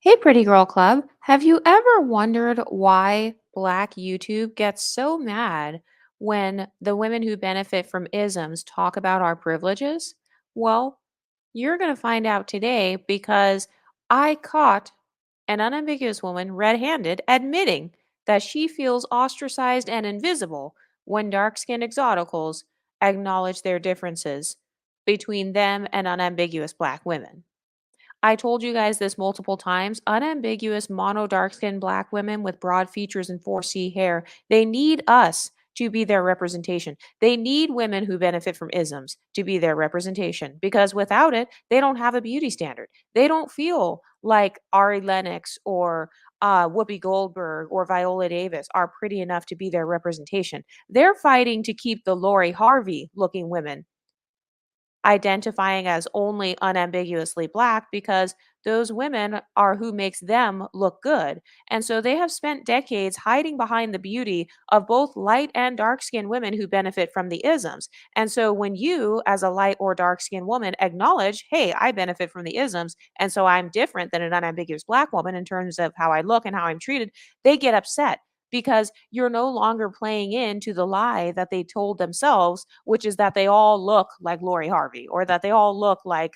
Hey, Pretty Girl Club. Have you ever wondered why Black YouTube gets so mad when the women who benefit from isms talk about our privileges? Well, you're going to find out today because I caught an unambiguous woman red handed admitting that she feels ostracized and invisible when dark skinned exoticals acknowledge their differences between them and unambiguous Black women. I told you guys this multiple times. Unambiguous mono dark skinned Black women with broad features and 4C hair, they need us to be their representation. They need women who benefit from isms to be their representation because without it, they don't have a beauty standard. They don't feel like Ari Lennox or Whoopi Goldberg or Viola Davis are pretty enough to be their representation. They're fighting to keep the Lori Harvey looking women identifying as only unambiguously Black because those women are who makes them look good. And so they have spent decades hiding behind the beauty of both light and dark skinned women who benefit from the isms. And so when you, as a light or dark skinned woman, acknowledge, hey, I benefit from the isms, and so I'm different than an unambiguous Black woman in terms of how I look and how I'm treated, they get upset because you're no longer playing into the lie that they told themselves, which is that they all look like Lori Harvey or that they all look like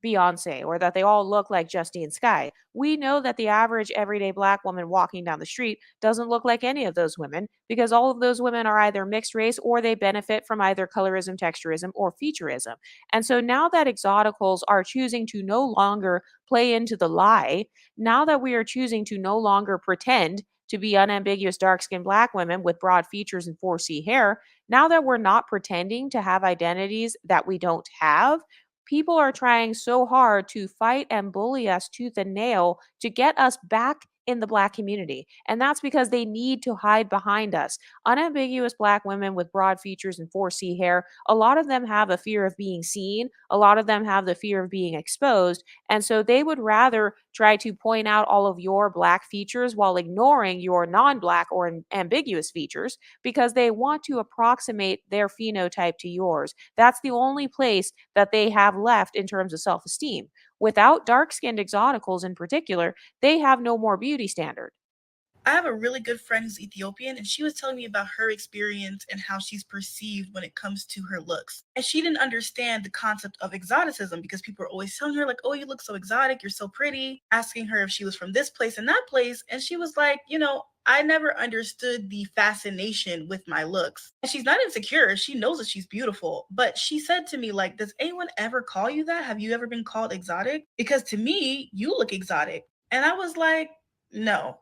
Beyonce or that they all look like Justine Skye. We know that the average everyday Black woman walking down the street doesn't look like any of those women because all of those women are either mixed race or they benefit from either colorism, texturism, or featureism. And so now that exoticals are choosing to no longer play into the lie, now that we are choosing to no longer pretend to be unambiguous dark skinned Black women with broad features and 4C hair, now that we're not pretending to have identities that we don't have, people are trying so hard to fight and bully us tooth and nail to get us back in the Black community. And that's because they need to hide behind us. Unambiguous Black women with broad features and 4C hair, a lot of them have a fear of being seen. A lot of them have the fear of being exposed. And so they would rather try to point out all of your Black features while ignoring your non Black or ambiguous features because they want to approximate their phenotype to yours. That's the only place that they have left in terms of self esteem. Without dark skinned exoticals in particular, they have no more beauty standard. I have a really good friend who's Ethiopian, and she was telling me about her experience and how she's perceived when it comes to her looks. And she didn't understand the concept of exoticism because people are always telling her, like, oh, you look so exotic, you're so pretty, asking her if she was from this place and that place. And she was like, I never understood the fascination with my looks. And she's not insecure. She knows that she's beautiful. But she said to me, like, does anyone ever call you that? Have you ever been called exotic? Because to me, you look exotic. And I was like, no.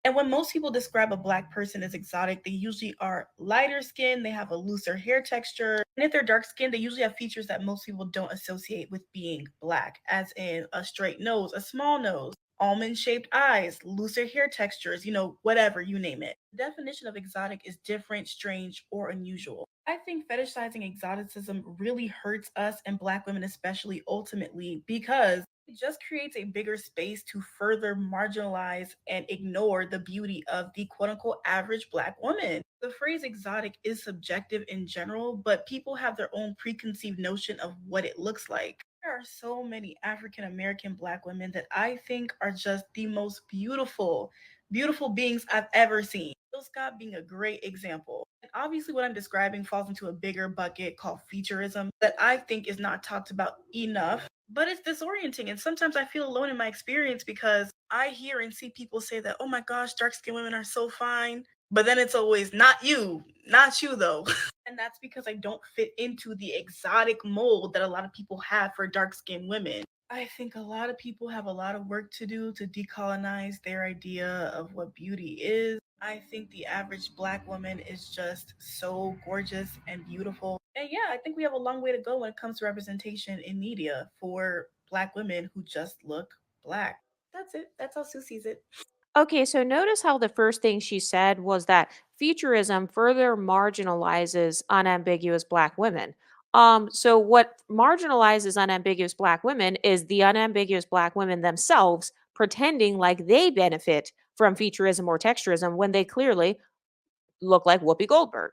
And when most people describe a Black person as exotic, they usually are lighter skinned, they have a looser hair texture. And if they're dark skinned, they usually have features that most people don't associate with being Black, as in a straight nose, a small nose, almond shaped eyes, looser hair textures, whatever, you name it. The definition of exotic is different, strange, or unusual. I think fetishizing exoticism really hurts us and Black women, especially ultimately, because it just creates a bigger space to further marginalize and ignore the beauty of the quote unquote average Black woman. The phrase exotic is subjective in general, but people have their own preconceived notion of what it looks like. There are so many African American Black women that I think are just the most beautiful, beautiful beings I've ever seen. Jill Scott being a great example. And obviously, what I'm describing falls into a bigger bucket called featureism that I think is not talked about enough, but it's disorienting. And sometimes I feel alone in my experience because I hear and see people say that, oh my gosh, dark skinned women are so fine. But then it's always not you though. And that's because I don't fit into the exotic mold that a lot of people have for dark skinned women. I think a lot of people have a lot of work to do to decolonize their idea of what beauty is. I think the average Black woman is just so gorgeous and beautiful. And yeah, I think we have a long way to go when it comes to representation in media for Black women who just look Black. That's it. That's how Sue sees it. Okay, so notice how the first thing she said was that featureism further marginalizes unambiguous Black women. So what marginalizes unambiguous Black women is the unambiguous Black women themselves pretending like they benefit from featureism or texturism when they clearly look like Whoopi Goldberg.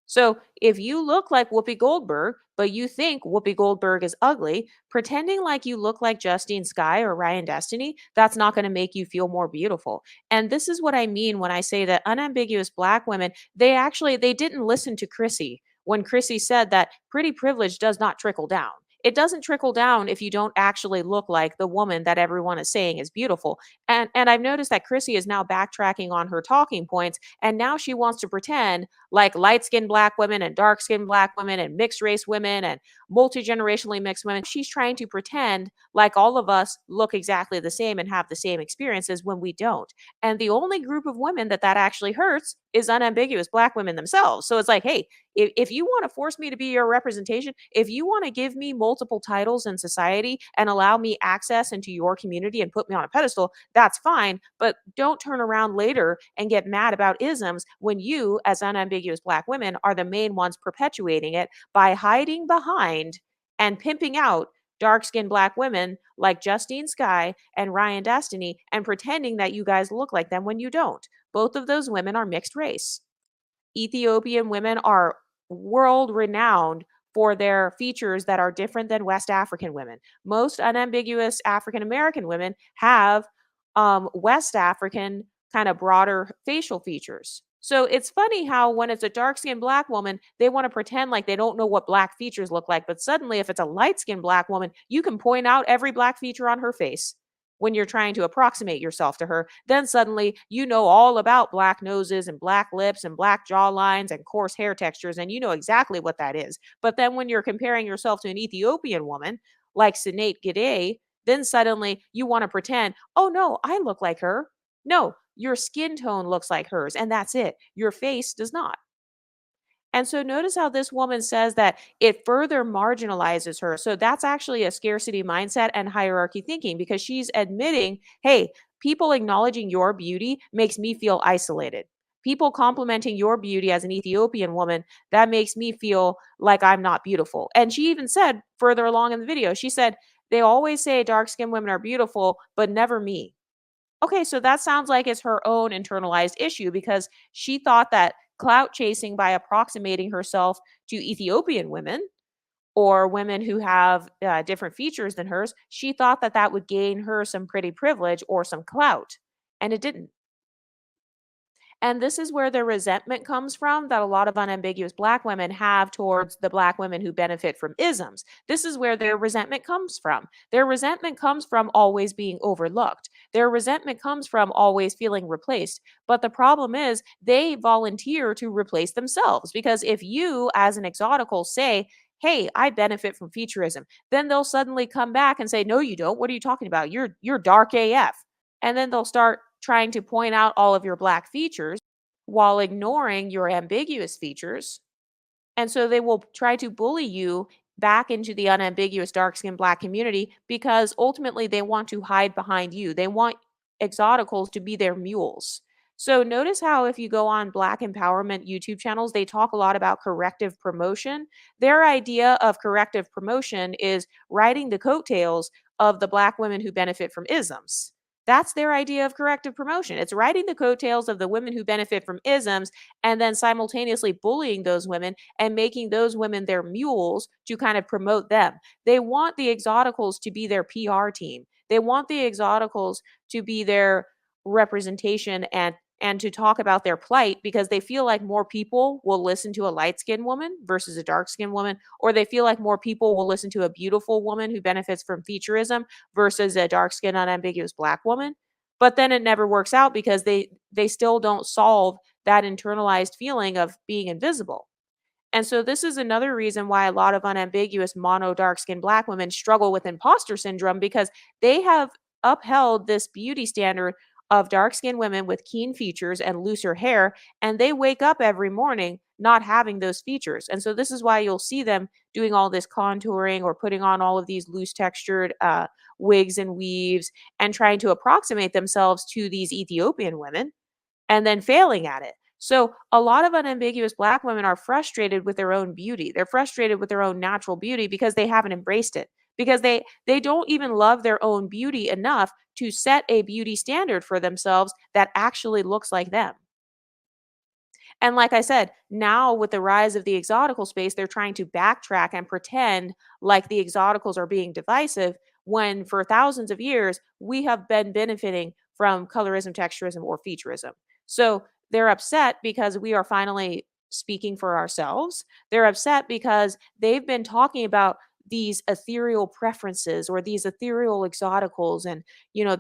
So if you look like Whoopi Goldberg, but you think Whoopi Goldberg is ugly, pretending like you look like Justine Skye or Ryan Destiny, that's not going to make you feel more beautiful. And this is what I mean when I say that unambiguous black women, they didn't listen to Chrissy when Chrissy said that pretty privilege does not trickle down. It doesn't trickle down if you don't actually look like the woman that everyone is saying is beautiful. And I've noticed that Chrissy is now backtracking on her talking points, and now she wants to pretend like light skinned black women and dark skinned black women and mixed race women and multi generationally mixed women. She's trying to pretend like all of us look exactly the same and have the same experiences when we don't. And the only group of women that actually hurts is unambiguous black women themselves. So it's like, hey, if you want to force me to be your representation, if you want to give me multiple titles in society and allow me access into your community and put me on a pedestal, that's fine. But don't turn around later and get mad about isms when you, as unambiguous black women, are the main ones perpetuating it by hiding behind and pimping out dark skinned black women like Justine Skye and Ryan Destiny and pretending that you guys look like them when you don't. Both of those women are mixed race. Ethiopian women are world renowned for their features that are different than West African women. Most unambiguous African American women have West African kind of broader facial features. So it's funny how when it's a dark skinned black woman, they want to pretend like they don't know what black features look like. But suddenly, if it's a light skinned black woman, you can point out every black feature on her face when you're trying to approximate yourself to her. Then suddenly you know all about black noses and black lips and black jaw lines and coarse hair textures, and you know exactly what that is. But then when you're comparing yourself to an Ethiopian woman like Sinead Gide, then suddenly you want to pretend, oh no, I look like her. No, your skin tone looks like hers, and that's it. Your face does not. And so notice how this woman says that it further marginalizes her. So that's actually a scarcity mindset and hierarchy thinking because she's admitting, hey, people acknowledging your beauty makes me feel isolated. People complimenting your beauty as an Ethiopian woman, that makes me feel like I'm not beautiful. And she even said further along in the video, she said, they always say dark skinned women are beautiful, but never me. Okay, so that sounds like it's her own internalized issue because she thought that clout chasing by approximating herself to Ethiopian women or women who have different features than hers, she thought that that would gain her some pretty privilege or some clout. And it didn't. And this is where the resentment comes from that a lot of unambiguous black women have towards the black women who benefit from isms. This is where their resentment comes from. Their resentment comes from always being overlooked. Their resentment comes from always feeling replaced. But the problem is they volunteer to replace themselves because if you, as an exotical, say, hey, I benefit from featureism, then they'll suddenly come back and say, no, you don't. What are you talking about? You're dark AF. And then they'll start trying to point out all of your black features while ignoring your ambiguous features. And so they will try to bully you back into the unambiguous dark skinned black community because ultimately they want to hide behind you. They want exoticals to be their mules. So notice how if you go on black empowerment YouTube channels, they talk a lot about corrective promotion. Their idea of corrective promotion is riding the coattails of the black women who benefit from isms. That's their idea of corrective promotion. It's riding the coattails of the women who benefit from isms and then simultaneously bullying those women and making those women their mules to kind of promote them. They want the exoticals to be their PR team. They want the exoticals to be their representation and to talk about their plight because they feel like more people will listen to a light-skinned woman versus a dark-skinned woman, or they feel like more people will listen to a beautiful woman who benefits from featureism versus a dark-skinned unambiguous black woman. But then it never works out because they still don't solve that internalized feeling of being invisible. And so this is another reason why a lot of unambiguous mono dark skinned black women struggle with imposter syndrome because they have upheld this beauty standard of dark skinned women with keen features and looser hair, and they wake up every morning not having those features. And so this is why you'll see them doing all this contouring or putting on all of these loose textured wigs and weaves and trying to approximate themselves to these Ethiopian women and then failing at it. So a lot of unambiguous black women are frustrated with their own beauty. They're frustrated with their own natural beauty because they haven't embraced it. Because they don't even love their own beauty enough to set a beauty standard for themselves that actually looks like them. And like I said, now with the rise of the exotical space, they're trying to backtrack and pretend like the exoticals are being divisive when for thousands of years we have been benefiting from colorism, texturism, or featureism. So they're upset because we are finally speaking for ourselves. They're upset because they've been talking about these ethereal preferences or these ethereal exoticals, and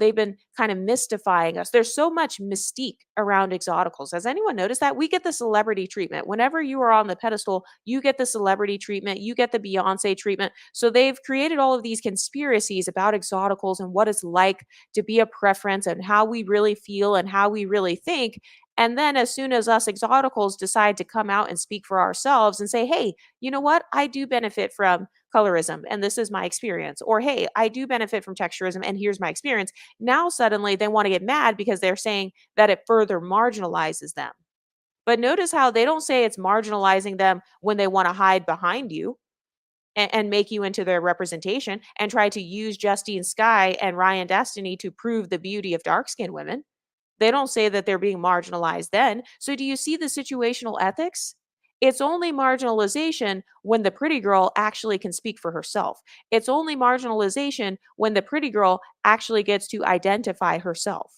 they've been kind of mystifying us. There's so much mystique around exoticals. Has anyone noticed that? We get the celebrity treatment whenever you are on the pedestal. You get the celebrity treatment, you get the Beyonce treatment. So they've created all of these conspiracies about exoticals and what it's like to be a preference and how we really feel and how we really think. And then, as soon as us exoticals decide to come out and speak for ourselves and say, hey, you know what? I do benefit from colorism and this is my experience. Or, hey, I do benefit from texturism and here's my experience. Now, suddenly they want to get mad because they're saying that it further marginalizes them. But notice how they don't say it's marginalizing them when they want to hide behind you and make you into their representation and try to use Justine Skye and Ryan Destiny to prove the beauty of dark skinned women. They don't say that they're being marginalized then. So do you see the situational ethics? It's only marginalization when the pretty girl actually can speak for herself. It's only marginalization when the pretty girl actually gets to identify herself.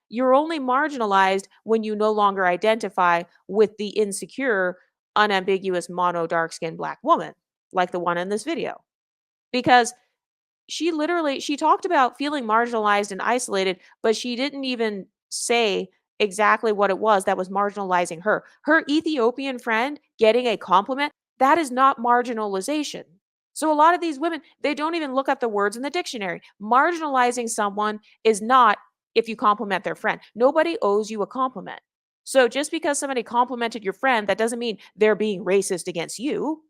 You're only marginalized when you no longer identify with the insecure, unambiguous, mono dark skinned black woman, like the one in this video. Because she talked about feeling marginalized and isolated, but she didn't even say exactly what it was that was marginalizing her. Her Ethiopian friend getting a compliment, that is not marginalization. So a lot of these women, they don't even look up the words in the dictionary. Marginalizing someone is not if you compliment their friend. Nobody owes you a compliment. So just because somebody complimented your friend, that doesn't mean they're being racist against you.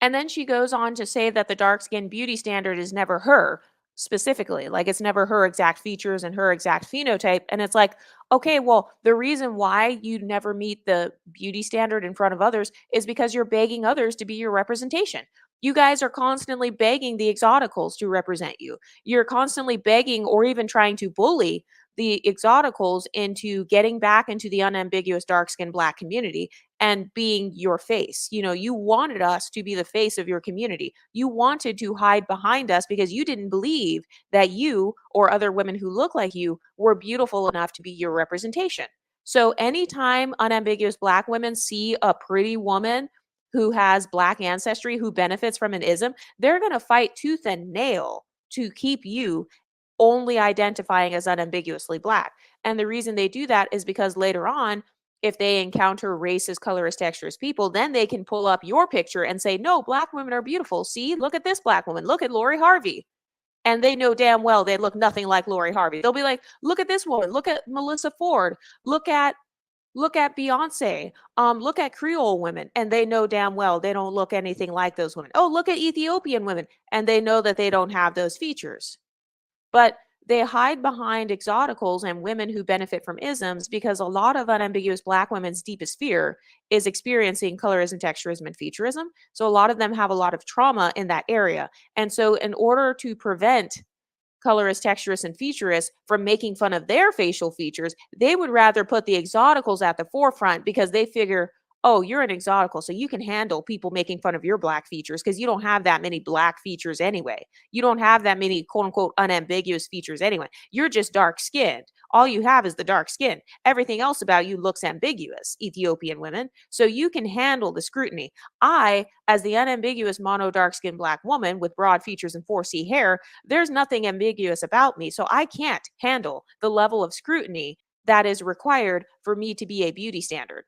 And then she goes on to say that the dark skin beauty standard is never her specifically. Like it's never her exact features and her exact phenotype. And it's like, okay, well, the reason why you never meet the beauty standard in front of others is because you're begging others to be your representation. You guys are constantly begging the exoticals to represent you. You're constantly begging or even trying to bully the exoticals into getting back into the unambiguous dark skinned black community and being your face. You wanted us to be the face of your community. You wanted to hide behind us because you didn't believe that you or other women who look like you were beautiful enough to be your representation. So anytime unambiguous black women see a pretty woman who has black ancestry who benefits from an ism, they're going to fight tooth and nail to keep you only identifying as unambiguously black. And the reason they do that is because later on, if they encounter racist, colorist, texturist people, then they can pull up your picture and say, no, black women are beautiful. See, look at this black woman. Look at Lori Harvey. And they know damn well they look nothing like Lori Harvey. They'll be like, look at this woman. Look at Melissa Ford. Look at Beyonce. Look at Creole women. And they know damn well they don't look anything like those women. Oh, look at Ethiopian women. And they know that they don't have those features. But they hide behind exoticals and women who benefit from isms because a lot of unambiguous black women's deepest fear is experiencing colorism, texturism, and featureism. So a lot of them have a lot of trauma in that area. And so, in order to prevent colorist, texturist, and featurist from making fun of their facial features, they would rather put the exoticals at the forefront because they figure, oh, you're an exotical, so you can handle people making fun of your black features because you don't have that many black features anyway. You don't have that many quote unquote unambiguous features anyway. You're just dark skinned. All you have is the dark skin. Everything else about you looks ambiguous, Ethiopian women. So you can handle the scrutiny. I, as the unambiguous mono dark skinned black woman with broad features and 4C hair, there's nothing ambiguous about me. So I can't handle the level of scrutiny that is required for me to be a beauty standard.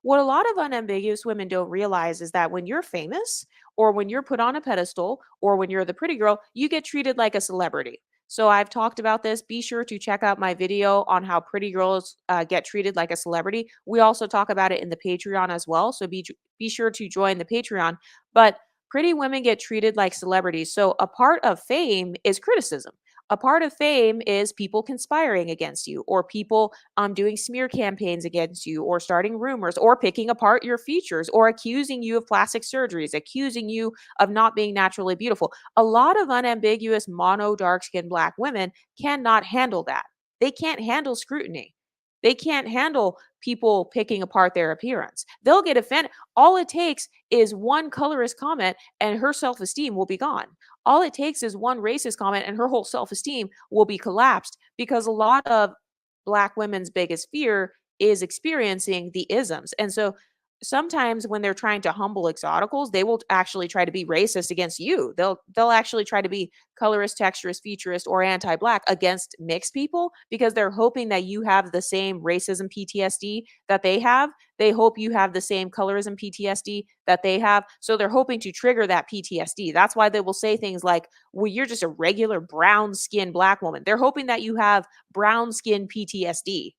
What a lot of unambiguous women don't realize is that when you're famous or when you're put on a pedestal or when you're the pretty girl, you get treated like a celebrity. So I've talked about this. Be sure to check out my video on how pretty girls get treated like a celebrity. We also talk about it in the Patreon as well. So be sure to join the Patreon. But pretty women get treated like celebrities. So a part of fame is criticism. A part of fame is people conspiring against you or people doing smear campaigns against you or starting rumors or picking apart your features or accusing you of plastic surgeries, accusing you of not being naturally beautiful. A lot of unambiguous mono dark skinned black women cannot handle that. They can't handle scrutiny. They can't handle people picking apart their appearance. They'll get offended. All it takes is one colorist comment and her self esteem will be gone. All it takes is one racist comment and her whole self esteem will be collapsed because a lot of Black women's biggest fear is experiencing the isms. And so sometimes when they're trying to humble exoticals, they will actually try to be racist against you. They'll actually try to be colorist, texturist, futurist, or anti-black against mixed people because they're hoping that you have the same racism PTSD that they have. They hope you have the same colorism PTSD that they have. So they're hoping to trigger that PTSD. That's why they will say things like, well, you're just a regular brown skinned Black woman. They're hoping that you have brown skin PTSD.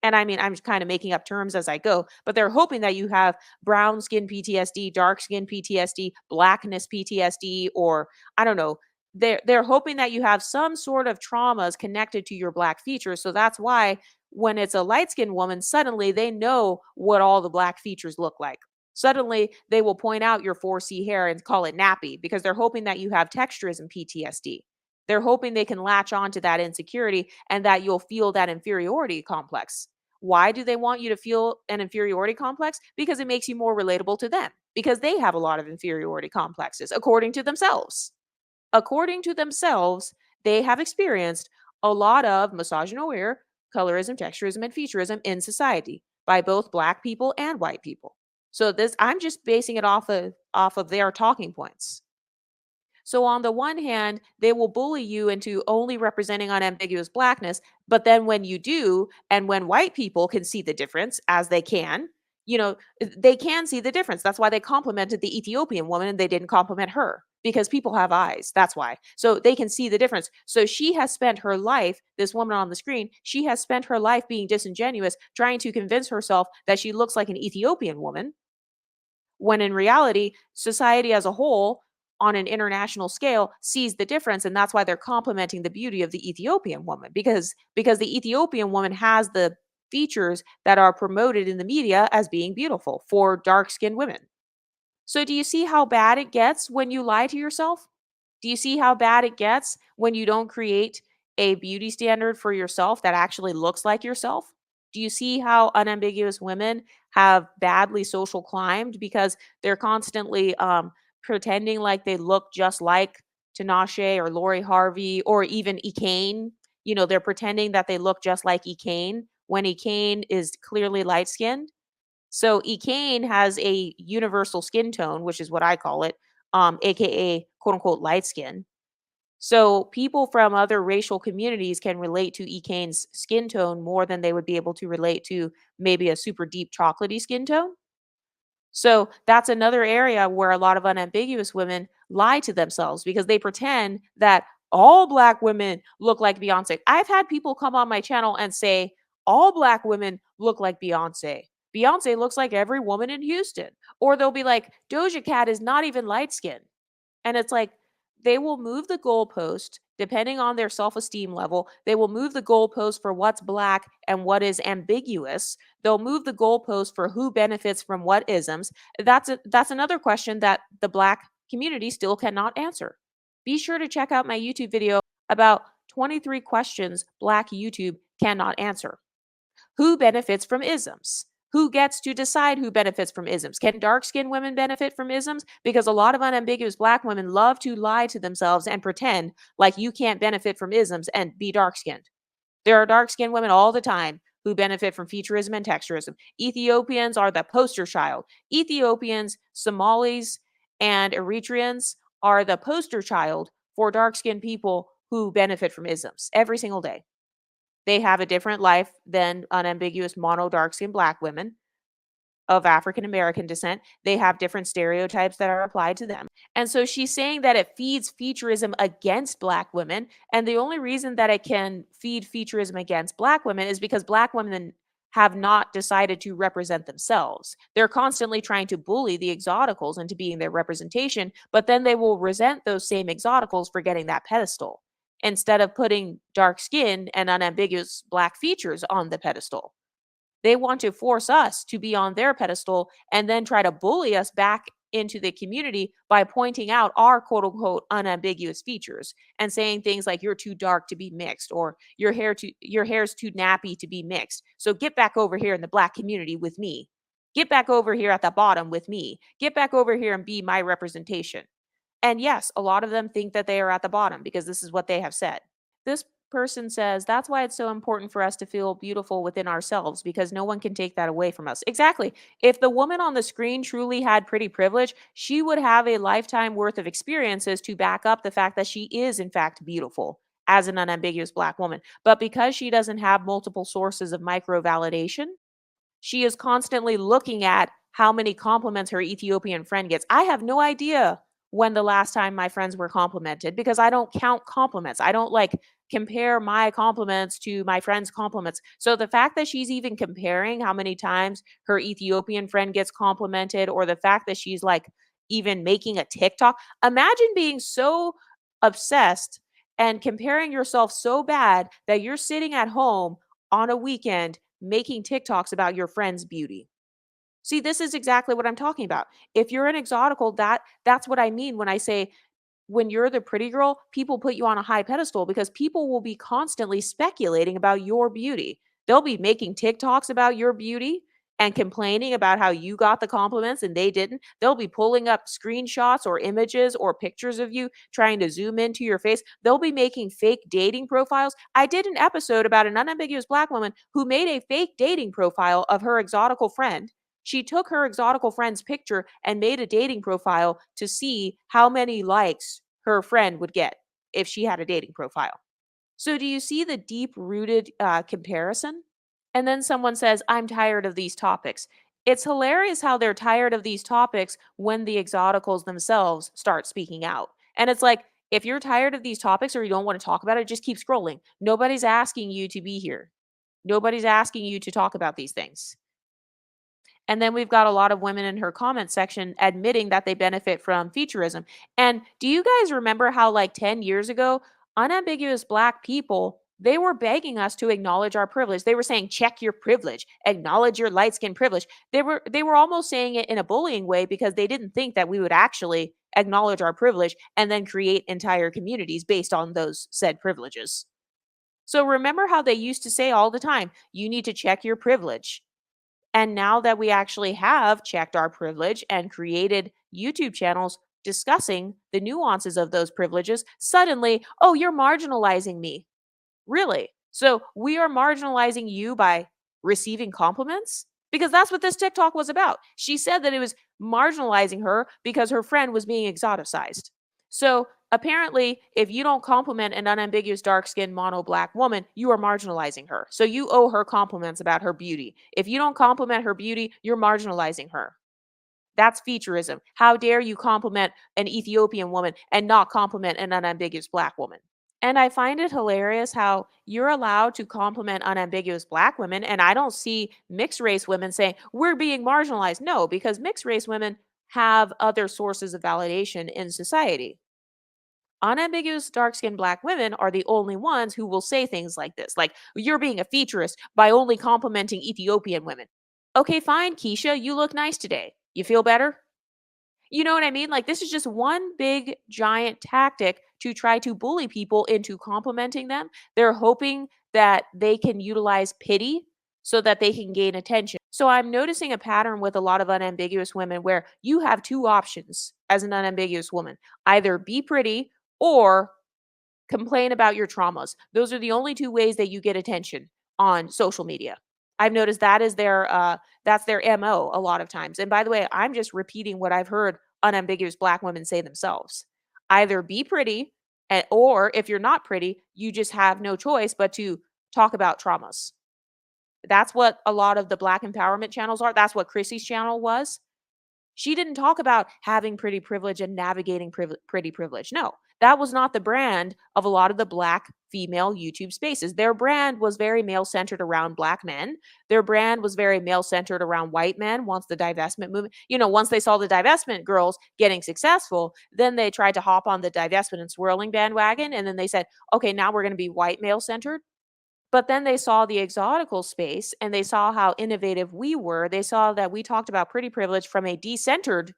And I mean, I'm kind of making up terms as I go, but they're hoping that you have brown skin PTSD, dark skin PTSD, blackness PTSD, or I don't know. They're hoping that you have some sort of traumas connected to your Black features. So that's why when it's a light skinned woman, suddenly they know what all the Black features look like. Suddenly they will point out your 4C hair and call it nappy because they're hoping that you have texturism PTSD. They're hoping they can latch on to that insecurity and that you'll feel that inferiority complex. Why do they want you to feel an inferiority complex? Because it makes you more relatable to them, because they have a lot of inferiority complexes, according to themselves. According to themselves, they have experienced a lot of misogynoir, colorism, texturism, and featureism in society by both Black people and white people. So this, I'm just basing it off of their talking points. So, on the one hand, they will bully you into only representing unambiguous Blackness. But then, when you do, and when white people can see the difference, as they can, they can see the difference. That's why they complimented the Ethiopian woman and they didn't compliment her because people have eyes. That's why. So, they can see the difference. So, she has spent her life, this woman on the screen, she has spent her life being disingenuous, trying to convince herself that she looks like an Ethiopian woman when in reality, society as a whole on an international scale sees the difference, and that's why they're complimenting the beauty of the Ethiopian woman because the Ethiopian woman has the features that are promoted in the media as being beautiful for dark-skinned women. So do you see how bad it gets when you lie to yourself? Do you see how bad it gets when you don't create a beauty standard for yourself that actually looks like yourself? Do you see how unambiguous women have badly social climbed because they're constantly pretending like they look just like Tinashe or Lori Harvey or even Ekane? They're pretending that they look just like Ekane when Ekane is clearly light skinned. So Ekane has a universal skin tone, which is what I call it, aka quote unquote light skin. So people from other racial communities can relate to Ekane's skin tone more than they would be able to relate to maybe a super deep chocolatey skin tone. So that's another area where a lot of unambiguous women lie to themselves because they pretend that all Black women look like Beyonce. I've had people come on my channel and say, all Black women look like Beyonce. Beyonce looks like every woman in Houston. Or they'll be like, Doja Cat is not even light skinned. And it's like they will move the goalpost depending on their self-esteem level. They will move the goalpost for what's Black and what is ambiguous. They'll move the goalpost for who benefits from what isms. That's another question that the Black community still cannot answer. Be sure to check out my YouTube video about 23 questions Black YouTube cannot answer. Who benefits from isms? Who gets to decide who benefits from isms? Can dark skinned women benefit from isms? Because a lot of unambiguous Black women love to lie to themselves and pretend like you can't benefit from isms and be dark skinned. There are dark skinned women all the time who benefit from futurism and texturism. Ethiopians are the poster child. Ethiopians, Somalis, and Eritreans are the poster child for dark skinned people who benefit from isms every single day. They have a different life than unambiguous mono dark skinned Black women of African American descent. They have different stereotypes that are applied to them. And so she's saying that it feeds featureism against Black women. And the only reason that it can feed featureism against Black women is because Black women have not decided to represent themselves. They're constantly trying to bully the Exoticals into being their representation, but then they will resent those same Exoticals for getting that pedestal instead of putting dark skin and unambiguous Black features on the pedestal. They want to force us to be on their pedestal and then try to bully us back into the community by pointing out our quote unquote unambiguous features and saying things like you're too dark to be mixed, or your hair's too nappy to be mixed. So get back over here in the black community with me. Get back over here at the bottom with me. Get back over here and be my representation. And yes, a lot of them think that they are at the bottom because this is what they have said. This person says that's why it's so important for us to feel beautiful within ourselves because no one can take that away from us. Exactly. If the woman on the screen truly had pretty privilege, she would have a lifetime worth of experiences to back up the fact that she is, in fact, beautiful as an unambiguous Black woman. But because she doesn't have multiple sources of micro validation, she is constantly looking at how many compliments her Ethiopian friend gets. I have no idea when the last time my friends were complimented because I don't count compliments. I don't like compare my compliments to my friends' compliments. So the fact that she's even comparing how many times her Ethiopian friend gets complimented, or the fact that she's like even making a TikTok, imagine being so obsessed and comparing yourself so bad that you're sitting at home on a weekend making TikToks about your friend's beauty. See, this is exactly what I'm talking about. If you're an exotical, that's what I mean when I say when you're the pretty girl, people put you on a high pedestal because people will be constantly speculating about your beauty. They'll be making TikToks about your beauty and complaining about how you got the compliments and they didn't. They'll be pulling up screenshots or images or pictures of you trying to zoom into your face. They'll be making fake dating profiles. I did an episode about an unambiguous Black woman who made a fake dating profile of her exotical friend. She took her exotical friend's picture and made a dating profile to see how many likes her friend would get if she had a dating profile. So, do you see the deep rooted comparison? And then someone says, I'm tired of these topics. It's hilarious how they're tired of these topics when the exoticals themselves start speaking out. And it's like, if you're tired of these topics or you don't want to talk about it, just keep scrolling. Nobody's asking you to be here. Nobody's asking you to talk about these things. And then we've got a lot of women in her comment section admitting that they benefit from featureism. And do you guys remember how, like 10 years ago, unambiguous Black people, they were begging us to acknowledge our privilege. They were saying, check your privilege, acknowledge your light skin privilege. They were almost saying it in a bullying way because they didn't think that we would actually acknowledge our privilege and then create entire communities based on those said privileges. So remember how they used to say all the time, you need to check your privilege. And now that we actually have checked our privilege and created YouTube channels discussing the nuances of those privileges, suddenly, oh, you're marginalizing me. Really? So we are marginalizing you by receiving compliments? Because that's what this TikTok was about. She said that it was marginalizing her because her friend was being exoticized. So apparently, if you don't compliment an unambiguous dark skinned mono Black woman, you are marginalizing her. So you owe her compliments about her beauty. If you don't compliment her beauty, you're marginalizing her. That's featureism. How dare you compliment an Ethiopian woman and not compliment an unambiguous Black woman? And I find it hilarious how you're allowed to compliment unambiguous Black women, and I don't see mixed race women saying, we're being marginalized. No, because mixed race women have other sources of validation in society. Unambiguous dark skinned Black women are the only ones who will say things like this, like, you're being a featurist by only complimenting Ethiopian women. Okay, fine, Keisha, you look nice today. You feel better? You know what I mean? Like, this is just one big giant tactic to try to bully people into complimenting them. They're hoping that they can utilize pity so that they can gain attention. So I'm noticing a pattern with a lot of unambiguous women where you have two options as an unambiguous woman: either be pretty or complain about your traumas. Those are the only two ways that you get attention on social media. I've noticed that is that's their MO a lot of times. And by the way, I'm just repeating what I've heard unambiguous Black women say themselves. Either be pretty, or if you're not pretty, you just have no choice but to talk about traumas. That's what a lot of the Black empowerment channels are. That's what Chrissy's channel was. She didn't talk about having pretty privilege and navigating pretty privilege. No, that was not the brand of a lot of the Black female YouTube spaces. Their brand was very male centered around Black men. Their brand was very male centered around white men. Once the divestment movement, once they saw the divestment girls getting successful, then they tried to hop on the divestment and swirling bandwagon. And then they said, okay, now we're going to be white male centered. But then they saw the exotical space and they saw how innovative we were. They saw that we talked about pretty privilege from a decentered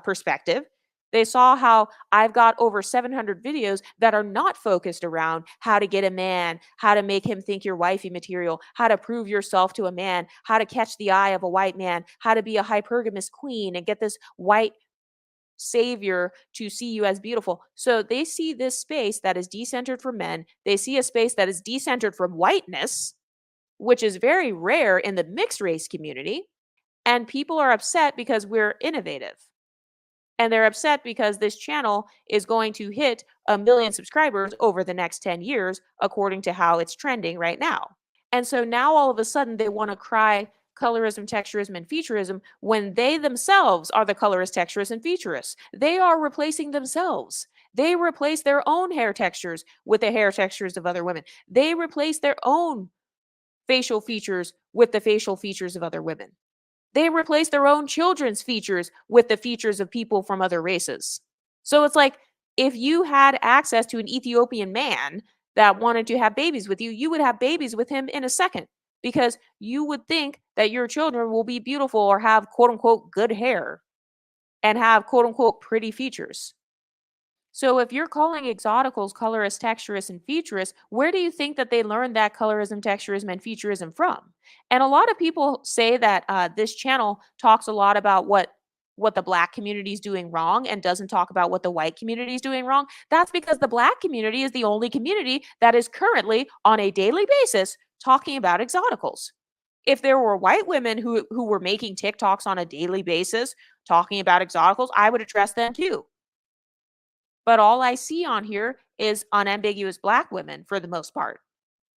perspective. They saw how I've got over 700 videos that are not focused around how to get a man, how to make him think you're wifey material, how to prove yourself to a man, how to catch the eye of a white man, how to be a hypergamous queen and get this white savior to see you as beautiful. So they see this space that is decentered from men. They see a space that is decentered from whiteness, which is very rare in the mixed race community. And people are upset because we're innovative. And they're upset because this channel is going to hit 1 million subscribers over the next 10 years, according to how it's trending right now. And so now all of a sudden they want to cry colorism, texturism, and featureism when they themselves are the colorist, texturists, and featurists. They are replacing themselves. They replace their own hair textures with the hair textures of other women. They replace their own facial features with the facial features of other women. They replace their own children's features with the features of people from other races. So it's like if you had access to an Ethiopian man that wanted to have babies with you, you would have babies with him in a second because you would think that your children will be beautiful or have quote unquote good hair and have quote unquote pretty features. So if you're calling exoticals colorist, texturist, and featurist, where do you think that they learned that colorism, texturism, and featurism from? And a lot of people say that this channel talks a lot about what the black community is doing wrong and doesn't talk about what the white community is doing wrong. That's because the black community is the only community that is currently on a daily basis talking about exoticals. If there were white women who were making TikToks on a daily basis talking about exoticals, I would address them too. But all I see on here is unambiguous black women for the most part.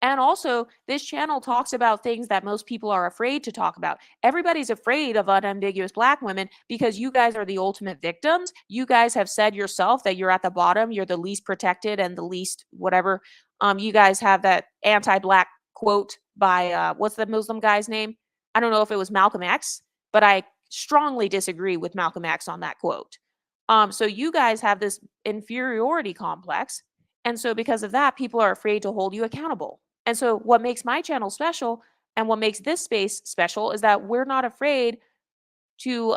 And also, this channel talks about things that most people are afraid to talk about. Everybody's afraid of unambiguous black women because you guys are the ultimate victims. You guys have said yourself that you're at the bottom, you're the least protected and the least whatever. You guys have that anti-black quote by what's the Muslim guy's name? I don't know if it was Malcolm X, but I strongly disagree with Malcolm X on that quote. So you guys have this inferiority complex. And so because of that, people are afraid to hold you accountable. And so what makes my channel special and what makes this space special is that we're not afraid to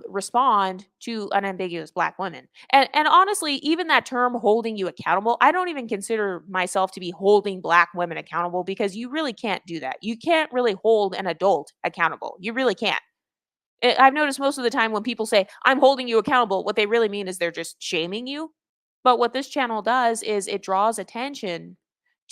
respond to unambiguous black women. And honestly, even that term holding you accountable, I don't even consider myself to be holding black women accountable because you really can't do that. You can't really hold an adult accountable. You really can't. I've noticed most of the time when people say, I'm holding you accountable, what they really mean is they're just shaming you. But what this channel does is it draws attention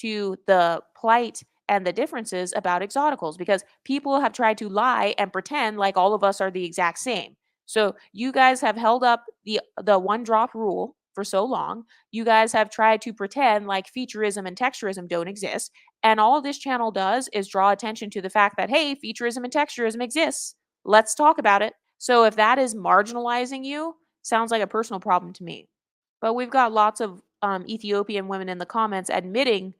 to the plight and the differences about exoticals because people have tried to lie and pretend like all of us are the exact same. So you guys have held up the one drop rule for so long. You guys have tried to pretend like featureism and texturism don't exist. And all this channel does is draw attention to the fact that, hey, featureism and texturism exists. Let's talk about it. So if that is marginalizing you, sounds like a personal problem to me. But we've got lots of Ethiopian women in the comments admitting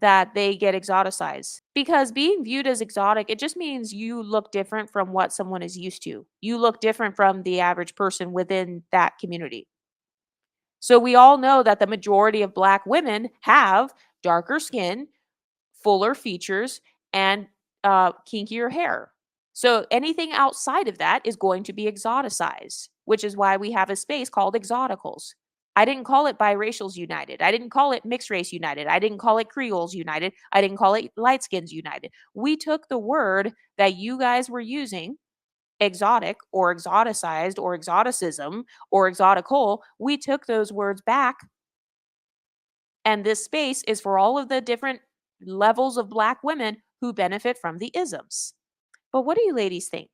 that they get exoticized because being viewed as exotic, it just means you look different from what someone is used to. You look different from the average person within that community. So we all know that the majority of black women have darker skin, fuller features, and kinkier hair. So anything outside of that is going to be exoticized, which is why we have a space called Exoticals. I didn't call it Biracials United. I didn't call it Mixed Race United. I didn't call it Creoles United. I didn't call it Lightskins United. We took the word that you guys were using, exotic or exoticized or exoticism or exotical, we took those words back. And this space is for all of the different levels of black women who benefit from the isms. But what do you ladies think?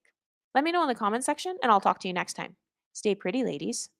Let me know in the comment section and I'll talk to you next time. Stay pretty, ladies.